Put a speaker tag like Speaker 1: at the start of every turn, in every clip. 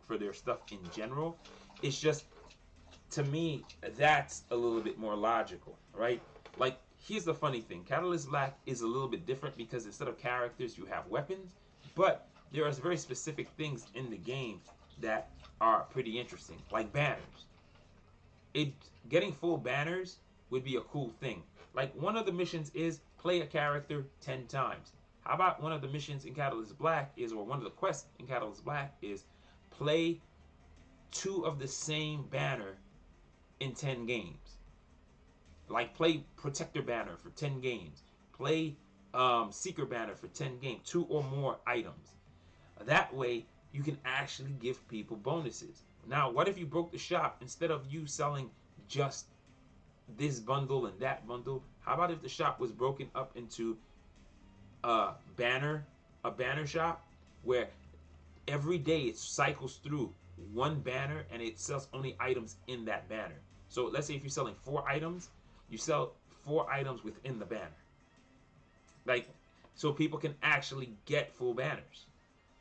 Speaker 1: for their stuff in general. It's just, to me, that's a little bit more logical, right? Like, here's the funny thing. Catalyst Black is a little bit different because instead of characters, you have weapons. But there are very specific things in the game that are pretty interesting, like banners. Getting full banners would be a cool thing. Like, one of the missions is play a character 10 times. How about one of the missions in Catalyst Black is, or one of the quests in Catalyst Black is, play 2 of the same banner in 10 games. Like, play Protector Banner for 10 games. Play Seeker Banner for 10 games. 2 or more items. That way, you can actually give people bonuses. Now, what if you broke the shop? Instead of you selling just this bundle and that bundle, how about if the shop was broken up into a banner shop, where every day it cycles through one banner and it sells only items in that banner. So let's say if you're selling 4 items, you sell 4 items within the banner. Like, so people can actually get full banners.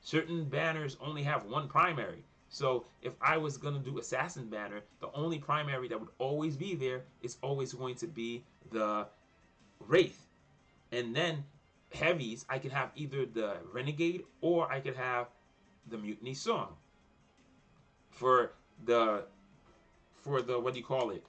Speaker 1: Certain banners only have 1 primary. So if I was going to do Assassin banner, the only primary that would always be there is always going to be the Wraith. And then heavies, I could have either the Renegade or I could have the Mutiny Song. For the what do you call it,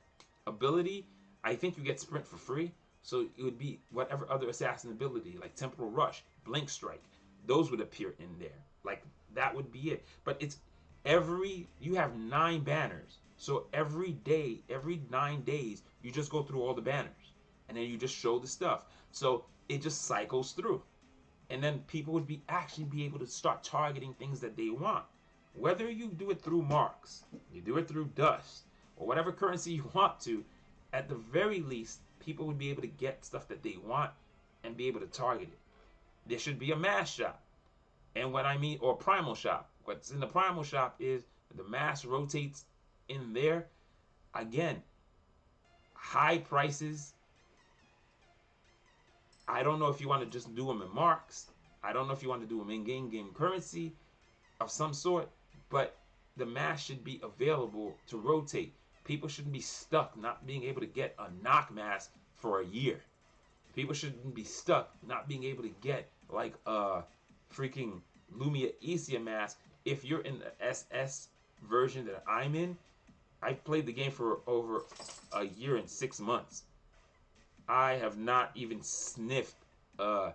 Speaker 1: ability, I think you get Sprint for free. So it would be whatever other assassin ability, like Temporal Rush, Blink Strike, those would appear in there. Like, that would be it. But it's you have 9 banners. So every day, every 9 days, you just go through all the banners. And then you just show the stuff. So it just cycles through. And then people would actually be able to start targeting things that they want. Whether you do it through marks, you do it through dust, or whatever currency you want to, at the very least, people would be able to get stuff that they want and be able to target it. There should be a mass shop. And what I mean, or primal shop. What's in the primal shop is the mass rotates in there. Again, high prices. I don't know if you want to just do them in marks. I don't know if you want to do them in game currency of some sort. But the mass should be available to rotate. People shouldn't be stuck not being able to get a knock mass for a year. People shouldn't be stuck not being able to get like a freaking Lumia Isia mask. If you're in the SS version that I'm in, I've played the game for over a year and 6 months. I have not even sniffed Lumia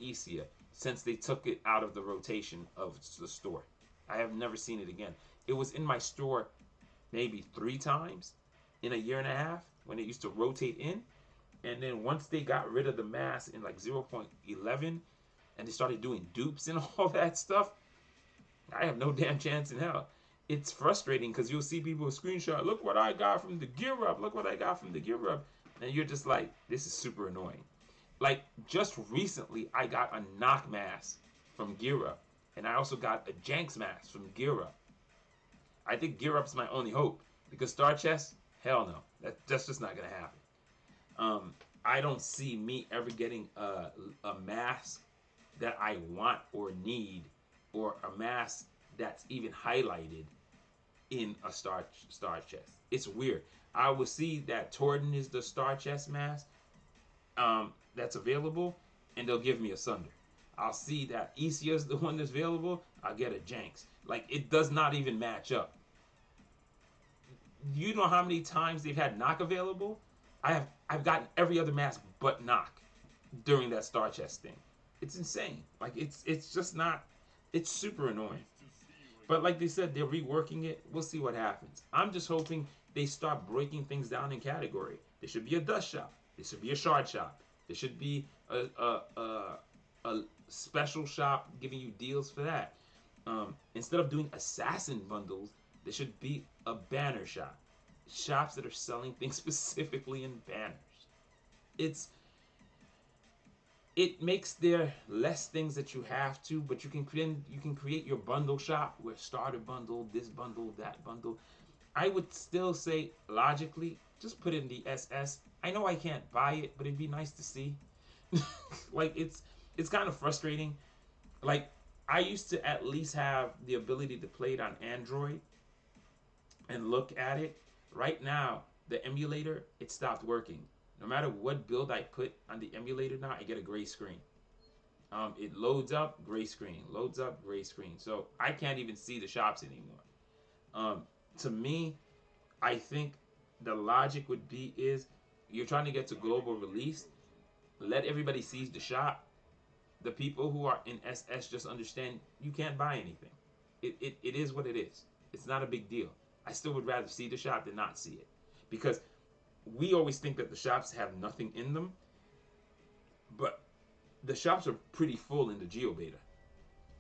Speaker 1: Isia since they took it out of the rotation of the store. I have never seen it again. It was in my store maybe 3 times in a year and a half when it used to rotate in. And then once they got rid of the mask in like 0.11 and they started doing dupes and all that stuff, I have no damn chance in hell. It's frustrating because you'll see people screenshot, look what I got from the gear up, look what I got from the gear up. And you're just like, this is super annoying. Like, just recently, I got a knock mask from Gear Up. And I also got a Janks mask from Gear Up. I think Gear Up's my only hope. Because Star Chest, hell no. That's just not going to happen. I don't see me ever getting a mask that I want or need, or a mask that's even highlighted in a Star Chest. It's weird. I will see that Torden is the Star Chest mask that's available, and they'll give me a Sunder. I'll see that Isia is the one that's available, I'll get a Janks. Like, it does not even match up. You know how many times they've had Knock available? I've gotten every other mask but Knock during that Star Chest thing. It's insane. Like, it's just not, it's super annoying. But like they said, they're reworking it. We'll see what happens. I'm just hoping they start breaking things down in category. There should be a dust shop. There should be a shard shop. There should be a special shop giving you deals for that. Instead of doing assassin bundles, there should be a banner shop. Shops that are selling things specifically in banners. It makes there less things that you have to, but you can create your bundle shop where starter bundle, this bundle, that bundle. I would still say logically, just put it in the SS. I know I can't buy it, but it'd be nice to see. Like, it's kind of frustrating. Like, I used to at least have the ability to play it on Android and look at it. Right now, the emulator, it stopped working. No matter what build I put on the emulator now, I get a gray screen. It loads up, gray screen, loads up, gray screen. So I can't even see the shops anymore. Um, to me, I think the logic would be is you're trying to get to global release. Let everybody seize the shop. The people who are in SS just understand you can't buy anything. It is what it is. It's not a big deal. I still would rather see the shop than not see it. Because we always think that the shops have nothing in them. But the shops are pretty full in the Geo Beta.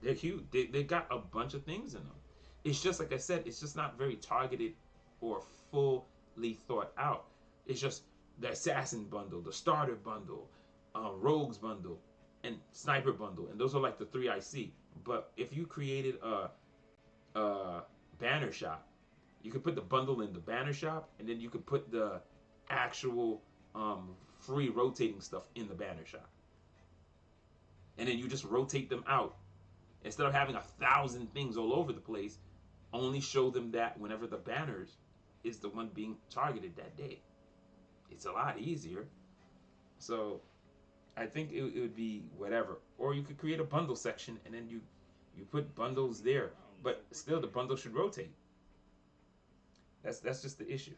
Speaker 1: They're huge. They got a bunch of things in them. It's just like I said, it's just not very targeted or fully thought out. It's just the Assassin bundle, the Starter bundle, Rogues bundle, and Sniper bundle, and those are like the three I see. But if you created a banner shop, you could put the bundle in the banner shop, and then you could put the actual free rotating stuff in the banner shop, and then you just rotate them out instead of having 1,000 things all over the place. Only show them that whenever the banners is the one being targeted that day. It's a lot easier. So I think it would be whatever. Or you could create a bundle section and then you put bundles there. But still, the bundle should rotate. That's just the issue.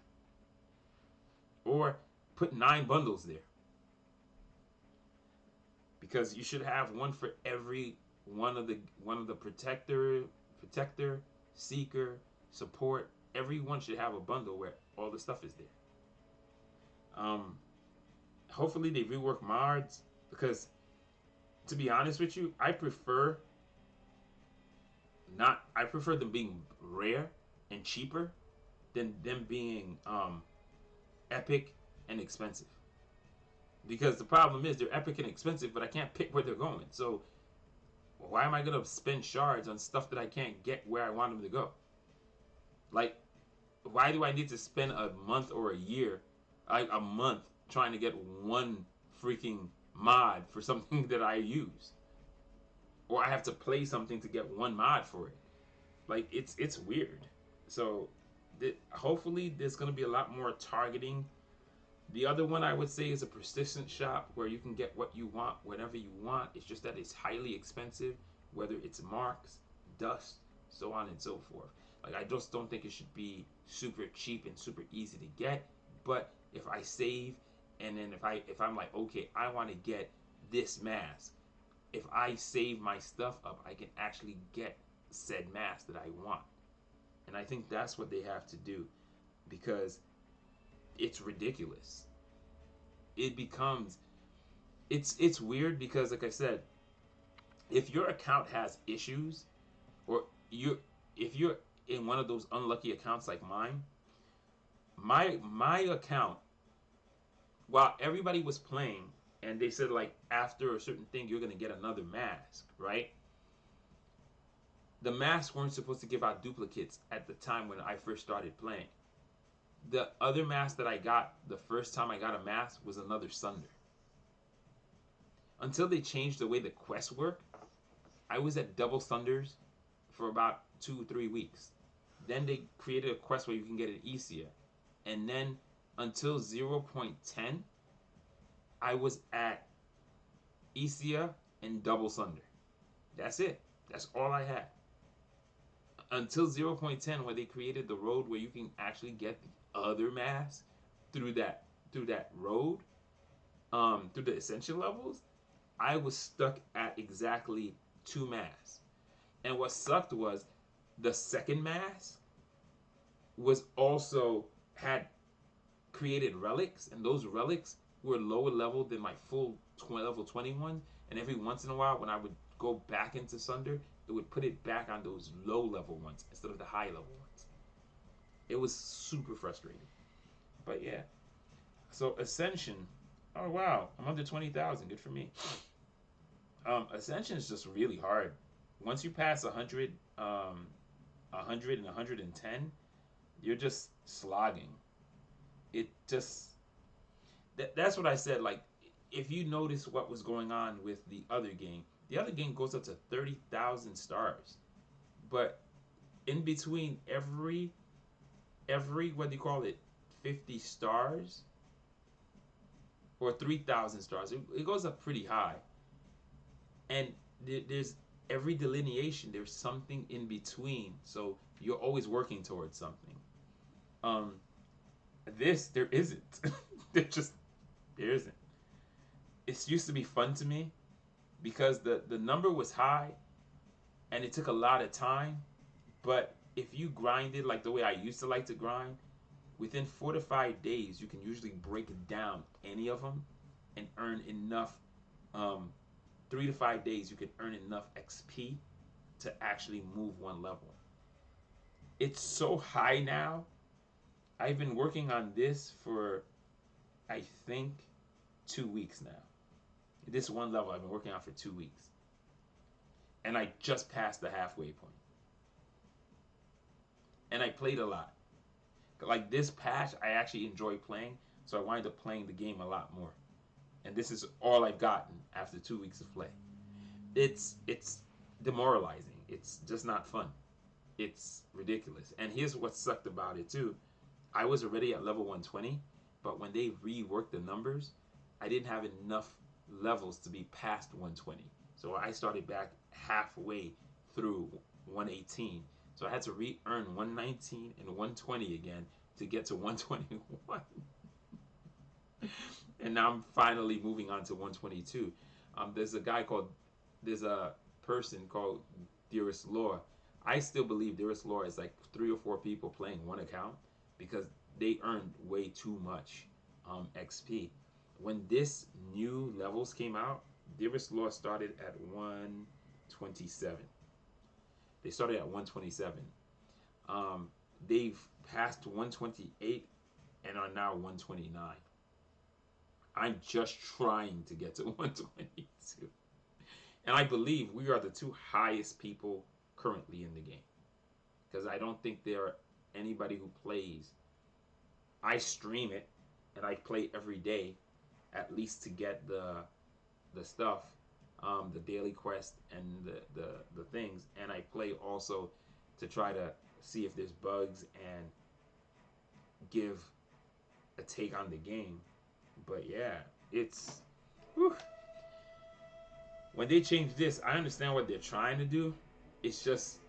Speaker 1: Or put 9 bundles there. Because you should have one for every one of the protector, seeker, support. Everyone should have a bundle where all the stuff is there. Hopefully they rework mods, because to be honest with you, I prefer them being rare and cheaper than them being epic and expensive. Because the problem is they're epic and expensive, but I can't pick where they're going. So why am I gonna spend shards on stuff that I can't get where I want them to go? Like, why do I need to spend a month or a year, a month, trying to get one freaking mod for something that I use? Or I have to play something to get one mod for it. Like, it's weird. So hopefully there's gonna be a lot more targeting. The other one I would say is a persistent shop where you can get what you want whenever you want. It's just that it's highly expensive, whether it's marks, dust, so on and so forth. Like, I just don't think it should be super cheap and super easy to get. But if I save, and then if I'm like, okay, I want to get this mask, if I save my stuff up, I can actually get said mask that I want. And I think that's what they have to do, because it's ridiculous. It becomes, it's weird because, like I said, if your account has issues, or if you're in one of those unlucky accounts like mine, my account, while everybody was playing and they said like after a certain thing you're gonna get another mask, right? The masks weren't supposed to give out duplicates at the time when I first started playing. The other mask that I got the first time I got a mask was another Sunder. Until they changed the way the quests work, I was at double Sunders for about 2-3 weeks. Then they created a quest where you can get an Isia. And then until 0.10, I was at Isia and double Sunder. That's it. That's all I had. Until 0.10, where they created the road where you can actually get the other mask through that road, through the Ascension levels, I was stuck at exactly 2 masks. And what sucked was the second mask was also had created relics, and those relics were lower level than my full level 21. And every once in a while, when I would go back into Sunder, it would put it back on those low level ones instead of the high level ones. It was super frustrating. But yeah. So Ascension, oh wow, I'm under 20,000. Good for me. Ascension is just really hard. Once you pass 100, 100 and 110, you're just slogging. It just that's what I said. Like, if you notice what was going on with the other game, The other game goes up to 30,000 stars. But in between every what do you call it, 50 stars or 3,000 stars, it goes up pretty high. And there's every delineation, there's something in between. So you're always working towards something. Um, this there isn't. There isn't. It used to be fun to me because the number was high and it took a lot of time. But if you grinded like the way I used to like to grind, within 4 to 5 days, you can usually break down any of them and earn enough. 3 to 5 days, you can earn enough XP to actually move one level. It's so high now. I've been working on this for, I think, 2 weeks now. This one level I've been working on for 2 weeks. And I just passed the halfway point. And I played a lot. Like this patch, I actually enjoy playing, so I wind up playing the game a lot more. And this is all I've gotten after 2 weeks of play. It's demoralizing. It's just not fun. It's ridiculous. And here's what sucked about it too. I was already at level 120, but when they reworked the numbers, I didn't have enough levels to be past 120. So I started back halfway through 118. So I had to re-earn 119 and 120 again to get to 121. And now I'm finally moving on to 122. There's a person called Dearest Lore. I still believe Dearest Lore is like 3 or 4 people playing one account because they earned way too much XP. When this new levels came out, Dearest Lore started at 127. They started at 127. They've passed 128 and are now 129. I'm just trying to get to 122. And I believe we are the 2 highest people currently in the game. Because I don't think there are anybody who plays. I stream it and I play every day, at least to get the stuff, the daily quest and the things. And I play also to try to see if there's bugs and give a take on the game. But yeah, it's whew. When they change this, I understand what they're trying to do. It's just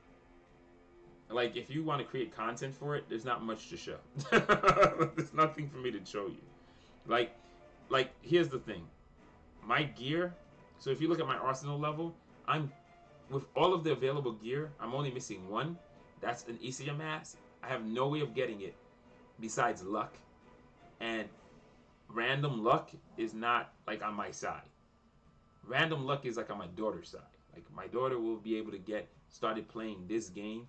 Speaker 1: like if you want to create content for it, there's not much to show. There's nothing for me to show you. Like here's the thing. My gear, so if you look at my arsenal level, I'm with all of the available gear, I'm only missing one. That's an Isia mask. I have no way of getting it besides luck. And random luck is not like on my side. Random luck is like on my daughter's side. Like my daughter will be able to get started playing this game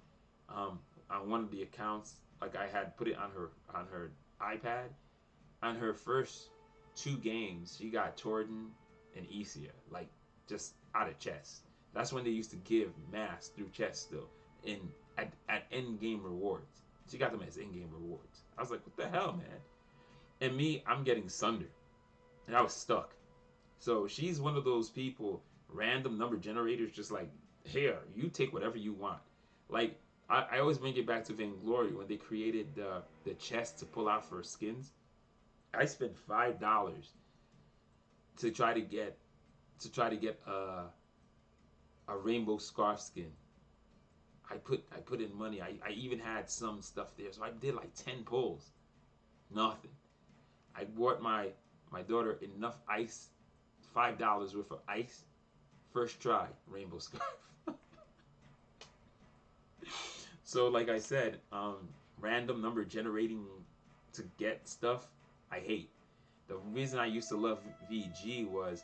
Speaker 1: on one of the accounts. Like I had put it on her iPad. On her first 2 games, she got Torden and Isia, like just out of chess. That's when they used to give masks through chess still at end game rewards. She got them as end game rewards. I was like, what the hell, man? And me, I'm getting Sunder, and I was stuck. So she's one of those people, random number generators, just like, here, you take whatever you want. Like, I always bring it back to Vainglory when they created the chest to pull out for skins. I spent $5 to try to get a rainbow scarf skin. I put in money. I even had some stuff there, so I did like 10 pulls. Nothing. I bought my daughter enough ice, $5 worth of ice. First try, rainbow scarf. So like I said, random number generating to get stuff, I hate. The reason I used to love VG was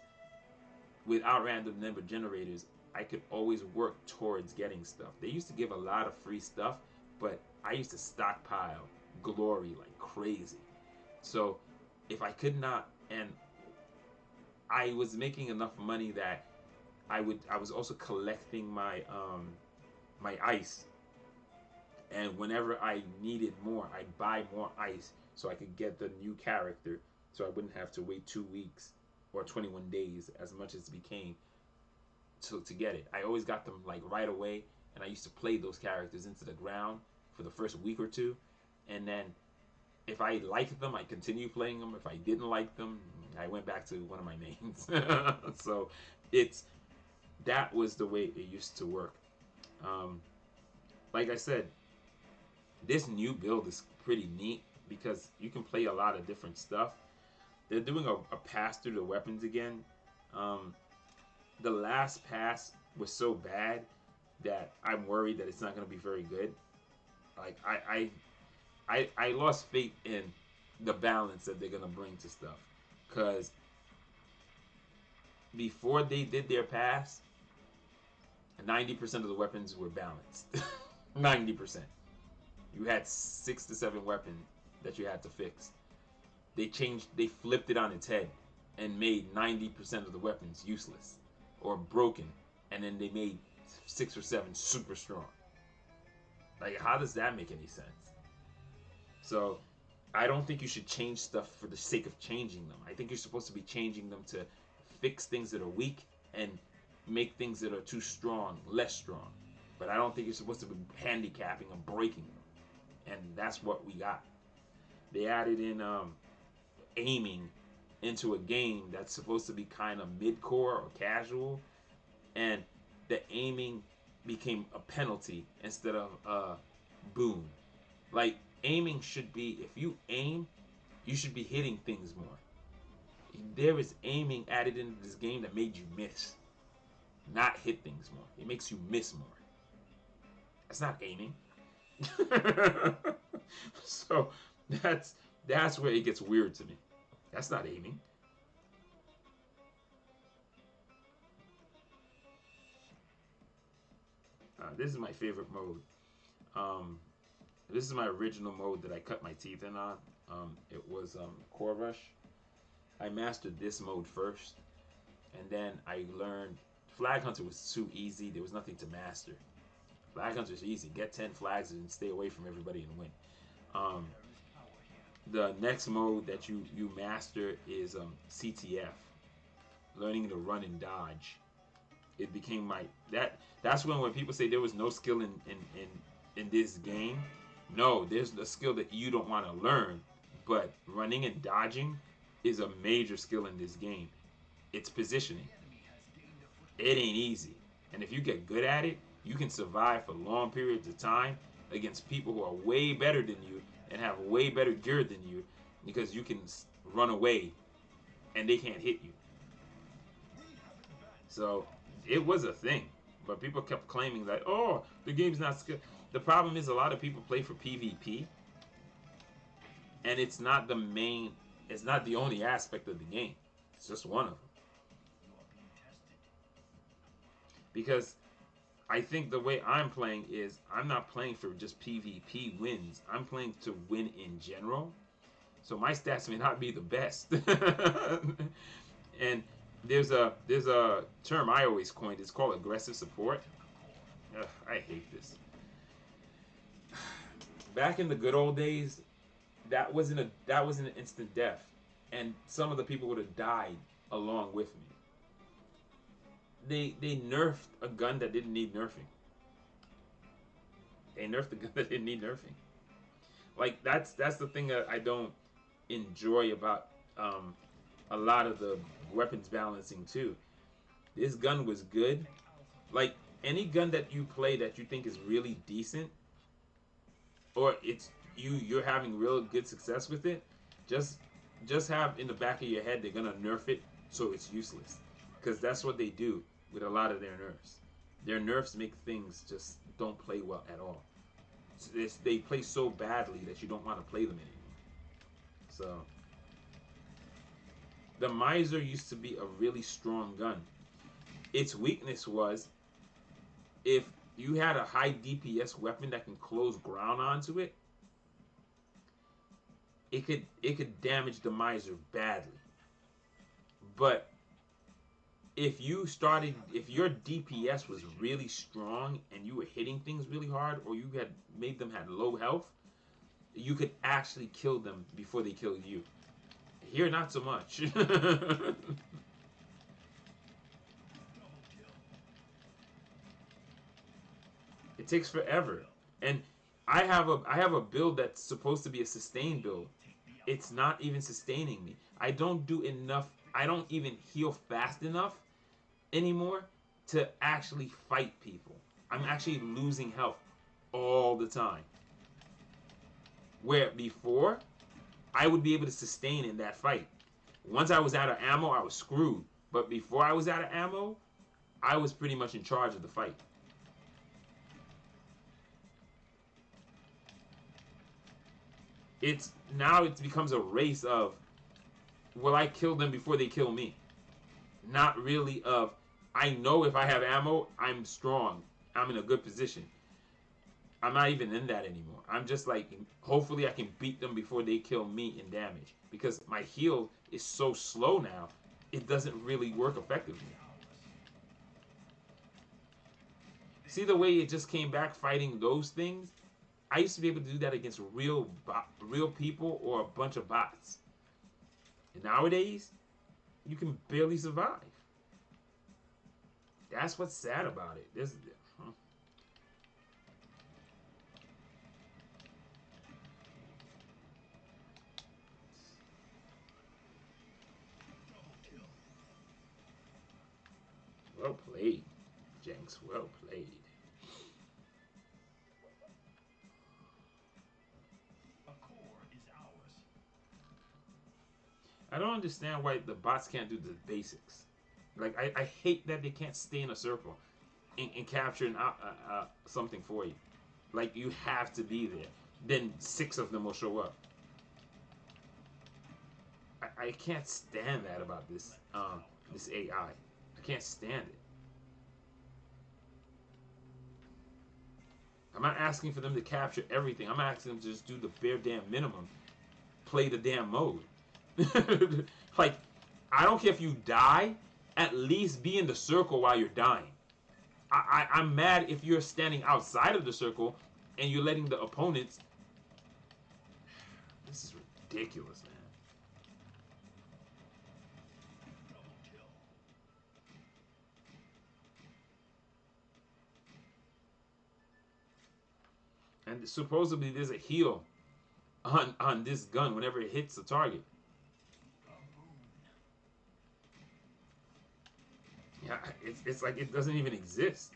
Speaker 1: without random number generators, I could always work towards getting stuff. They used to give a lot of free stuff, but I used to stockpile glory like crazy. So if I could not, and I was making enough money that I was also collecting my my ice. And whenever I needed more, I'd buy more ice so I could get the new character, so I wouldn't have to wait 2 weeks or 21 days as much as it became to get it. I always got them like right away, and I used to play those characters into the ground for the first week or two, and then if I liked them, I continued playing them. If I didn't like them, I went back to one of my mains. So it's that was the way it used to work. Um, like I said, this new build is pretty neat because you can play a lot of different stuff. They're doing a pass through the weapons again. Um, the last pass was so bad that I'm worried that it's not going to be very good. Like I lost faith in the balance that they're going to bring to stuff, because before they did their pass, 90% of the weapons were balanced. 90%. You had 6 to 7 weapons that you had to fix. They flipped it on its head and made 90% of the weapons useless or broken, and then they made 6 or 7 super strong. Like, how does that make any sense? So, I don't think you should change stuff for the sake of changing them. I think you're supposed to be changing them to fix things that are weak and make things that are too strong less strong. But I don't think you're supposed to be handicapping and breaking them. And that's what we got. They added in aiming into a game that's supposed to be kind of mid-core or casual, and the aiming became a penalty instead of a boon. Like, aiming should be, if you aim, you should be hitting things more. There is aiming added into this game that made you miss, not hit things more. It makes you miss more. That's not aiming. So that's where it gets weird to me. That's not aiming. This is my favorite mode. This is my original mode that I cut my teeth in on. It was Core Rush. I mastered this mode first, and then I learned Flag Hunter was too easy. There was nothing to master. Flag Hunter is easy. Get 10 flags and stay away from everybody and win. The next mode that you master is CTF, learning to run and dodge. It became my that's when people say there was no skill in this game. No, there's a skill that you don't want to learn, but running and dodging is a major skill in this game. It's positioning. It ain't easy, and if you get good at it, you can survive for long periods of time against people who are way better than you and have way better gear than you, because you can run away and they can't hit you. So it was a thing, but people kept claiming that, oh, the game's not skill. The problem is a lot of people play for PvP, and it's not the only aspect of the game. It's just one of them. Because I think the way I'm playing is I'm not playing for just PvP wins. I'm playing to win in general. So my stats may not be the best. And there's a term I always coined. It's called aggressive support. Ugh, I hate this. Back in the good old days, that wasn't an instant death, and some of the people would have died along with me. They nerfed a gun that didn't need nerfing. They nerfed a gun that didn't need nerfing. Like, that's the thing that I don't enjoy about a lot of the weapons balancing too. This gun was good. Like, any gun that you play that you think is really decent, or you're having real good success with it, just have in the back of your head they're gonna nerf it so it's useless, because that's what they do with a lot of their nerfs. Their nerfs make things just don't play well at all. So they play so badly that you don't want to play them anymore. So the Miser used to be a really strong gun. Its weakness was if you had a high DPS weapon that can close ground onto it, it could damage the Miser badly. But if your DPS was really strong and you were hitting things really hard, or you had made them had low health, you could actually kill them before they killed you. Here, not so much. It takes forever. And I have a build that's supposed to be a sustain build. It's not even sustaining me. I don't do enough. I don't even heal fast enough anymore to actually fight people. I'm actually losing health all the time. Where before, I would be able to sustain in that fight. Once I was out of ammo, I was screwed. But before I was out of ammo, I was pretty much in charge of the fight. Now it becomes a race of, will I kill them before they kill me? Not really of, I know if I have ammo, I'm strong. I'm in a good position. I'm not even in that anymore. I'm just like, hopefully I can beat them before they kill me in damage. Because my heal is so slow now, it doesn't really work effectively. See the way it just came back fighting those things? I used to be able to do that against real people or a bunch of bots. And nowadays, you can barely survive. That's what's sad about it. Well played, Jenks. Well played. I don't understand why the bots can't do the basics. Like, I hate that they can't stay in a circle and capture something for you. Like, you have to be there. Then 6 of them will show up. I can't stand that about this this AI. I can't stand it. I'm not asking for them to capture everything. I'm asking them to just do the bare damn minimum. Play the damn mode. Like, I don't care if you die, at least be in the circle while you're dying. I'm mad if you're standing outside of the circle and you're letting the opponents. This is ridiculous, man. And supposedly there's a heal on this gun whenever it hits the target. Yeah, it's like it doesn't even exist.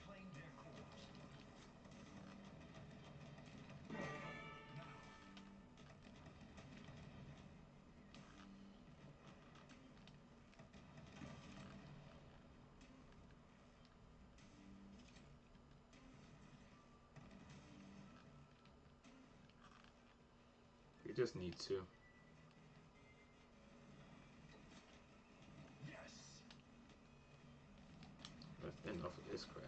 Speaker 1: You just need to. That's enough of this crap.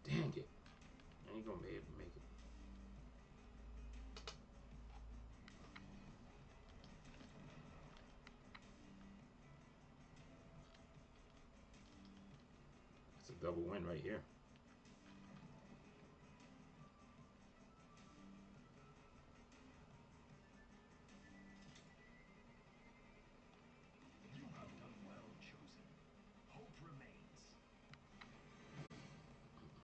Speaker 1: Dang it. I ain't gonna be able to make it. It's a double win right here.